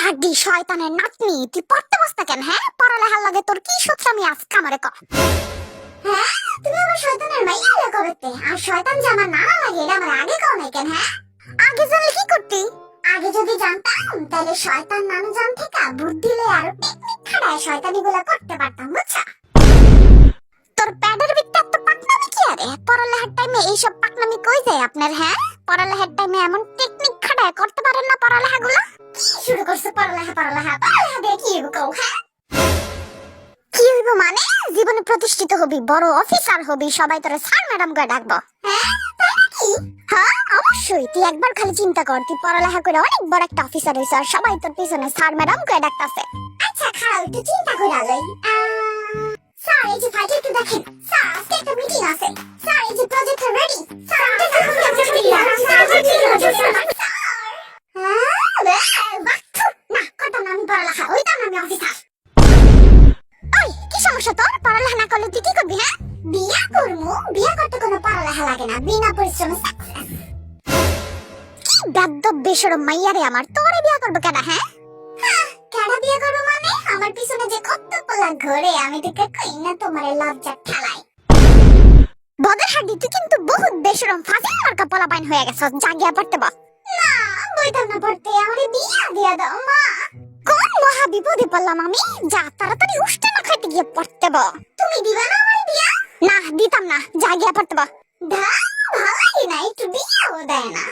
হাড্ডি শয়তানের নাতনি, তুই পড়তে বসতা কেন? হ্যাঁ, পড়ালেহার লাগে তোর কি সূত্রামি আজকে আমারে ক। হ্যাঁ, তুমি আমার শয়তানের মাইয়া রে করতে, আর শয়তান যে আমার নানা লাগে এটা আমার আগে কও নাই কেন? হ্যাঁ, আগে জানলে কি করতি? আগে যদি জানতাম তাহলে শয়তান নানু জান থেকে বুদ্ধি লয়ে আরো টেকনিক খাড়ায় শয়তানিগুলা করতে পারতাম, বুঝছা? তোর প্যাডের ভিতরে এত পাকনামি কি আরে? পড়ালেহার টাইমে এইসব পাকনামি কই যায় আপনার? হ্যাঁ, পড়ালেহার টাইমে এমন টেকনিক খাড়ায় করতে পারেন না পড়ালেহাগুলো? কি শুরু করছে পড়ালেহা দিয়ে কি হইব কও? হ্যাঁ, কি হইব মানে? জীবনে প্রতিষ্ঠিত হবি, বড় অফিসার হবি, সবাই তোরে স্যার ম্যাডাম করে ডাকবো। হ্যাঁ, তাই নাকি? হ্যাঁ, অবশ্যই। তুই একবার খালি চিন্তা কর, তুই পড়ালেখা করে অনেক বড় একটা অফিসার হইছ আর সবাই তোর পিছনে স্যার ম্যাডাম করে ডাকতাছে। আচ্ছা খারাপ, একটু চিন্তা করে আলাই। স্যার, এই যে ফাইলটা একটু দেখেন। স্যার, আজকে একটা মিটিং আছে। স্যার, এই যে প্রজেক্টটা রেডি। স্যার, আমাদের কাছে একটা মিটিং আছে। স্যার, না করতাম না আমি পড়ালেখা, হইতাম না আমি অফিসার। ওই, কি সমস্যা তোর? পড়ালেখা না করলে তুই কি করবি? হ্যাঁ, বিয়া করবো। বিয়া করতে কোনো পড়ালেখা লাগে না, বিনা পরিশ্রমে সাকসেস। কি বেদ্যব বেশরম মাইয়া রে আমার, তোরে বিয়া করবো কেডা? হ্যাঁ, কেডা বিয়া করবো মানে? আমার পিছনে যে কত পোলা ঘরে, আমি তোকে কই না তোমারে লজ্জা ঠেলাই। বদের হাড্ডি, তুই কিন্তু বহুত বেশরম ফাজিল মার্কা পোলা পাইন হয়ে গেছস। জাগিয়া পড়তে বস। না, বইতাম না পড়তে, আমারে বিয়া দিয়া দাও মা। কোন মহা বিপদে পড়লাম আমি? যা তাড়াতাড়ি উষ্টা না খাইতে গিয়ে পড়তে বস। তুমি দিবা না আমার বিয়া? না, দিতাম না, জাগিয়া পড়তে বস। ভালোই না, একটু বিয়াও দেয় না।